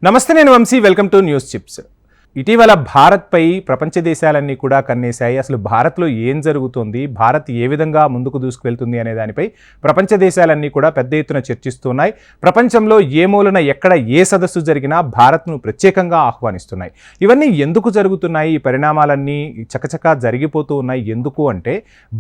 నమస్తే, నేను Vamshi. Welcome to news chips. ఇటీవల భారత్పై ప్రపంచ దేశాలన్నీ కూడా కన్నేశాయి. అసలు భారత్లో ఏం జరుగుతుంది, భారత్ ఏ విధంగా ముందుకు దూసుకువెళ్తుంది అనే దానిపై ప్రపంచ దేశాలన్నీ కూడా పెద్ద ఎత్తున చర్చిస్తున్నాయి. ప్రపంచంలో ఏ మూలన ఎక్కడ ఏ సదస్సు జరిగినా భారత్ను ప్రత్యేకంగా ఆహ్వానిస్తున్నాయి. ఇవన్నీ ఎందుకు జరుగుతున్నాయి? ఈ పరిణామాలన్నీ చకచకా జరిగిపోతూ ఉన్నాయి. ఎందుకు అంటే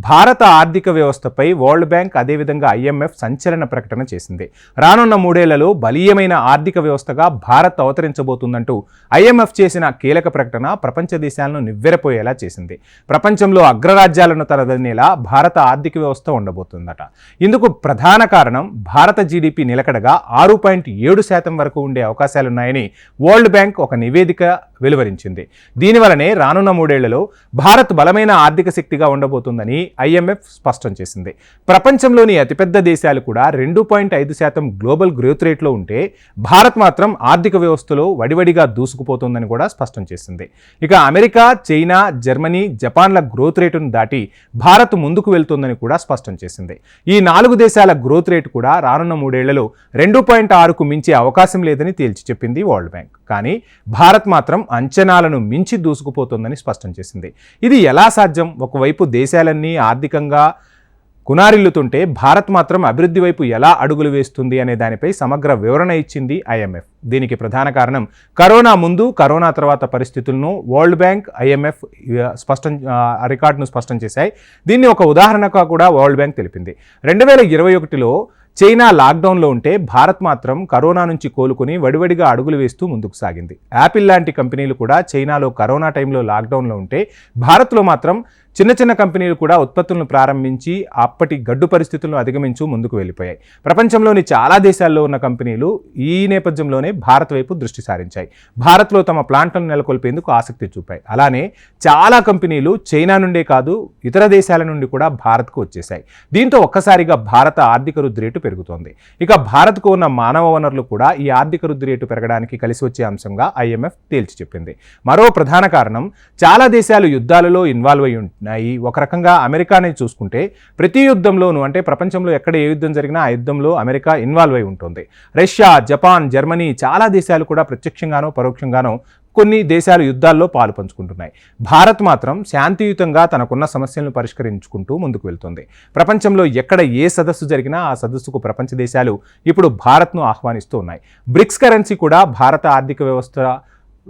భారత ఆర్థిక వ్యవస్థపై వరల్డ్ బ్యాంక్ అదేవిధంగా IMF సంచలన ప్రకటన చేసింది. రానున్న 3 ఏళ్లలో బలీయమైన ఆర్థిక వ్యవస్థగా భారత్ అవతరించబోతుందంటూ IMF చేసిన కీలక ప్రకటన ప్రపంచ దేశాలను నివ్వెరపోయేలా చేసింది. ప్రపంచంలో అగ్రరాజ్యాలను తలదన్నేలా భారత ఆర్థిక వ్యవస్థ ఉండబోతుందట. ఇందుకు ప్రధాన కారణం భారత GDP నిలకడగా 6.7% వరకు ఉండే అవకాశాలున్నాయని వరల్డ్ బ్యాంక్ ఒక నివేదిక వెలువరించింది. దీనివలనే రానున్న 3 ఏళ్లలో భారత్ బలమైన ఆర్థిక శక్తిగా ఉండబోతుందని IMF స్పష్టం చేసింది. ప్రపంచంలోని అతిపెద్ద దేశాలు కూడా 2.5% గ్లోబల్ గ్రోత్ రేట్లో ఉంటే భారత్ మాత్రం ఆర్థిక వ్యవస్థలో వడివడిగా దూసుకుపోతుందని కూడా స్పష్టం చేసింది. ఇక అమెరికా, చైనా, జర్మనీ, జపాన్ల గ్రోత్ రేటును దాటి భారత్ ముందుకు వెళ్తుందని కూడా స్పష్టం చేసింది. ఈ 4 దేశాల గ్రోత్ రేటు కూడా రానున్న 3 ఏళ్లలో 2.6కు మించే అవకాశం లేదని తేల్చి చెప్పింది వరల్డ్ బ్యాంక్. కానీ భారత్ మాత్రం అంచనాలను మించి దూసుకుపోతుందని స్పష్టం చేసింది. ఇది ఎలా సాధ్యం? ఒకవైపు దేశాలన్నీ ఆర్థికంగా కునారిల్లుతుంటే భారత్ మాత్రం అభివృద్ధి వైపు ఎలా అడుగులు వేస్తుంది అనే దానిపై సమగ్ర వివరణ ఇచ్చింది IMF. దీనికి ప్రధాన కారణం కరోనా ముందు, కరోనా తర్వాత పరిస్థితులను వరల్డ్ బ్యాంక్, IMF రికార్డును స్పష్టం చేశాయి. దీన్ని ఒక ఉదాహరణగా కూడా వరల్డ్ బ్యాంక్ తెలిపింది. 2021లో చైనా లాక్డౌన్లో ఉంటే భారత్ మాత్రం కరోనా నుంచి కోలుకుని వడివడిగా అడుగులు వేస్తూ ముందుకు సాగింది. యాపిల్ లాంటి కంపెనీలు కూడా చైనాలో కరోనా టైంలో లాక్డౌన్లో ఉంటే భారత్లో మాత్రం చిన్న చిన్న కంపెనీలు కూడా ఉత్పత్తులను ప్రారంభించి అప్పటి గడ్డు పరిస్థితులను అధిగమించు ముందుకు వెళ్ళిపోయాయి. ప్రపంచంలోని చాలా దేశాల్లో ఉన్న కంపెనీలు ఈ నేపథ్యంలోనే భారత్ వైపు దృష్టి సారించాయి. భారత్లో తమ ప్లాంట్లను నెలకొల్పేందుకు ఆసక్తి చూపాయి. అలానే చాలా కంపెనీలు చైనా నుండే కాదు ఇతర దేశాల నుండి కూడా భారత్కు వచ్చేశాయి. దీంతో ఒక్కసారిగా భారత ఆర్థిక వృద్ధి రేటు పెరుగుతోంది. ఇక భారత్కు ఉన్న మానవ వనరులు కూడా ఈ ఆర్థిక వృద్ధి రేటు పెరగడానికి కలిసి వచ్చే అంశంగా IMF తేల్చి చెప్పింది. మరో ప్రధాన కారణం చాలా దేశాలు యుద్ధాలలో ఇన్వాల్వ్ అయి ఉంటున్నాయి. ఒక రకంగా అమెరికాని చూసుకుంటే ప్రతి యుద్ధంలోనూ, అంటే ప్రపంచంలో ఎక్కడ ఏ యుద్ధం జరిగినా ఆ యుద్ధంలో అమెరికా ఇన్వాల్వ్ అయి ఉంటుంది. రష్యా, జపాన్, జర్మనీ చాలా దేశాలు కూడా ప్రత్యక్షంగానో పరోక్షంగానో కొన్ని దేశాలు యుద్ధాల్లో పాలు పంచుకుంటున్నాయి. భారత్ మాత్రం శాంతియుతంగా తనకున్న సమస్యలను పరిష్కరించుకుంటూ ముందుకు వెళ్తుంది. ప్రపంచంలో ఎక్కడ ఏ సదస్సు జరిగినా ఆ సదస్సుకు ప్రపంచ దేశాలు ఇప్పుడు భారత్ను ఆహ్వానిస్తూ ఉన్నాయి. బ్రిక్స్ కరెన్సీ కూడా భారత ఆర్థిక వ్యవస్థ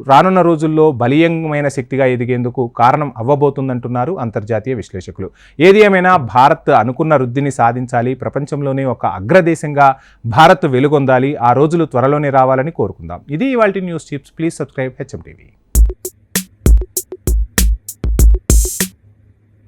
రానున్న రోజుల్లో బలీయమైన శక్తిగా ఎదిగేందుకు కారణం అవ్వబోతుందంటున్నారు అంతర్జాతీయ విశ్లేషకులు. ఏది ఏమైనా భారత్ అనుకున్న వృద్ధిని సాధించాలి, ప్రపంచంలోనే ఒక అగ్రదేశంగా భారత్ వెలుగొందాలి. ఆ రోజులు త్వరలోనే రావాలని కోరుకుందాం. ఇది ఇవాల్టి news chips. Please subscribe HM TV.